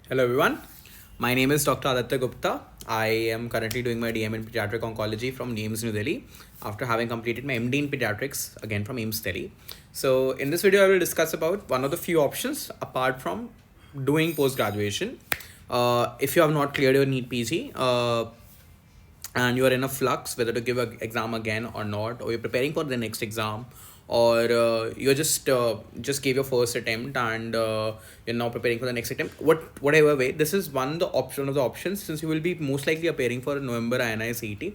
Hello everyone, my name is Dr. Aditya Gupta. I am currently doing my DM in Pediatric Oncology from AIIMS New Delhi after having completed my MD in Pediatrics again from AIIMS Delhi. So in this video I will discuss about one of the few options apart from doing post-graduation. If you have not cleared your NEET PG and you are in a flux whether to give an exam again or not, or you're preparing for the next exam, or you're just gave your first attempt and you're now preparing for the next attempt, whatever way, this is one of the options. Since you will be most likely appearing for November AIIMS,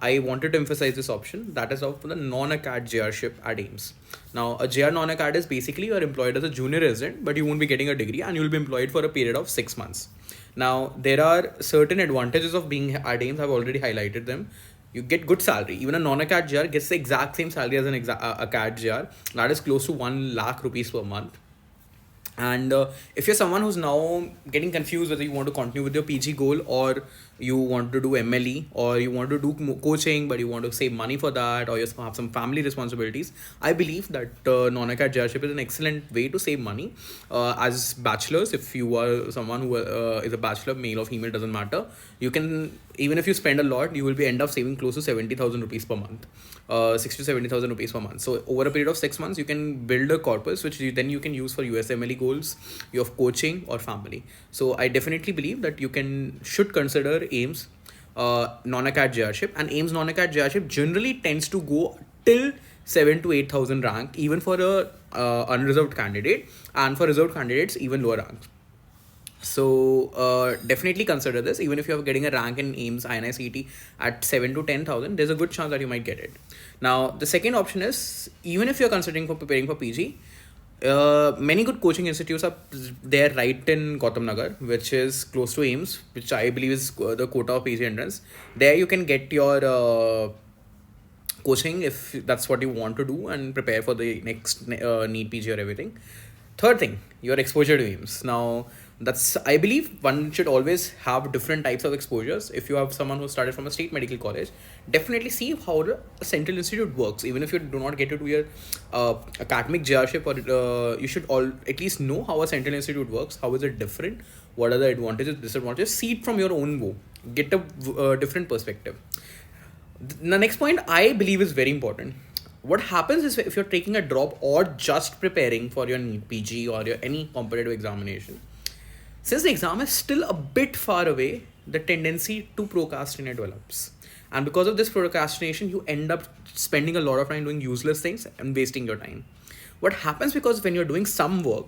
I wanted to emphasize this option, that is of the non-acad JRship at AIIMS. Now a JR non-acad is basically you are employed as a junior resident, but you won't be getting a degree and you will be employed for a period of 6 months. Now there are certain advantages of being at AIIMS. I've already highlighted them. You get good salary. Even a non-acad JR gets the exact same salary as an acad JR. That is close to 1 lakh rupees per month. And if you're someone who's now getting confused whether you want to continue with your PG goal, or you want to do MLE, or you want to do coaching but you want to save money for that, or you have some family responsibilities, I believe that non-acad JRship is an excellent way to save money. As bachelors, if you are someone who is a bachelor, male or female, doesn't matter, you can, even if you spend a lot, you will be end up saving close to 70,000 rupees per month. 60 to 70,000 rupees per month. So over a period of 6 months, you can build a corpus which then you can use for USMLE goals, your coaching or family. So I definitely believe that you should consider AIIMS non-acad JRship, and AIIMS non-acad JRship generally tends to go till 7 to 8,000 rank, even for a unreserved candidate, and for reserved candidates even lower ranks. So definitely consider this. Even if you're getting a rank in AIIMS INICET at 7 to 10,000, there's a good chance that you might get it. Now the second option is, even if you're considering for preparing for PG, many good coaching institutes are there right in Gautam Nagar, which is close to AIIMS, which I believe is the quota of PG entrance. There you can get your coaching if that's what you want to do and prepare for the next NEET PG or everything. Third thing, your exposure to AIIMS. Now that's, I believe one should always have different types of exposures. If you have someone who started from a state medical college, definitely see how the central institute works. Even if you do not get to do your academic JRship, or you should at least know how a central institute works. How is it different? What are the advantages, disadvantages? See it from your own view. Get a different perspective. The next point I believe is very important. What happens is, if you're taking a drop or just preparing for your NEET PG or your any competitive examination, since the exam is still a bit far away, the tendency to procrastinate develops. And because of this procrastination, you end up spending a lot of time doing useless things and wasting your time. What happens, because when you're doing some work,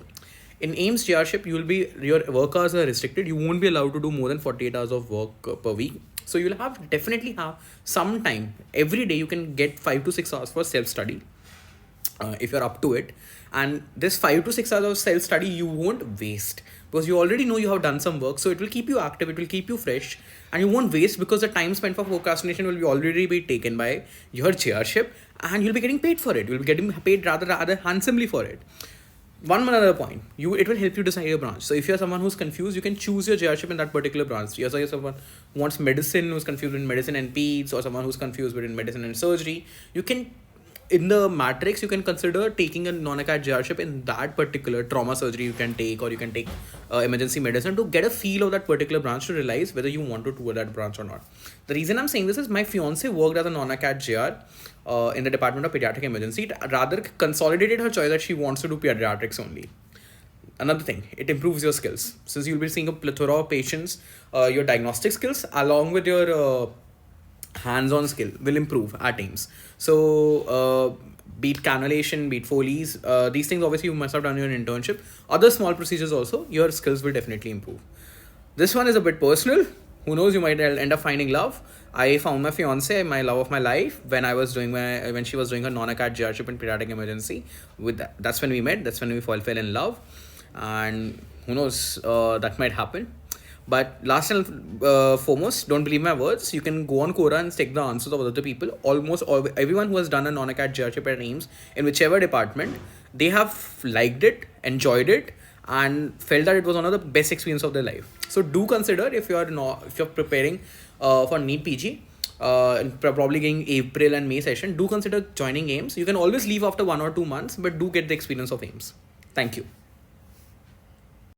in AIIMS JRship, your work hours are restricted. You won't be allowed to do more than 48 hours of work per week. So you'll definitely have some time. Every day you can get 5 to 6 hours for self-study. If you're up to it, and this 5 to 6 hours of self-study you won't waste, because you already know you have done some work, so it will keep you active, it will keep you fresh, and you won't waste, because the time spent for procrastination will already be taken by your JRship, and you'll be getting paid for it. You'll be getting paid rather handsomely for it. One other point, it will help you decide your branch. So if you're someone who's confused, you can choose your JRship in that particular branch. You're someone who wants medicine, who's confused between medicine and peds, or someone who's confused between medicine and surgery. You can, in the matrix, you can consider taking a non-acad JRship in that particular trauma surgery you can take, or you can take emergency medicine, to get a feel of that particular branch, to realize whether you want to tour that branch or not. The reason I'm saying this is, my fiance worked as a non-acad JR in the Department of Pediatric Emergency. It rather consolidated her choice that she wants to do pediatrics only. Another thing, it improves your skills. Since you'll be seeing a plethora of patients, your diagnostic skills along with your hands-on skill will improve at AIIMS. So be it cannulation, be it Foley's, these things obviously you must have done in your internship. Other small procedures also, your skills will definitely improve. This one is a bit personal. Who knows, you might end up finding love. I found my fiance, my love of my life, when she was doing her non-acad JRship in pediatric emergency. That's when we met. That's when we fell in love, and who knows, that might happen. But last and foremost, don't believe my words. You can go on Quora and check the answers of other people. Everyone who has done a non-acad JRship at AIIMS in whichever department, they have liked it, enjoyed it, and felt that it was one of the best experience of their life. So do consider, if you're preparing for NEET PG, probably getting April and May session, do consider joining AIIMS. You can always leave after 1 or 2 months, but do get the experience of AIIMS. Thank you.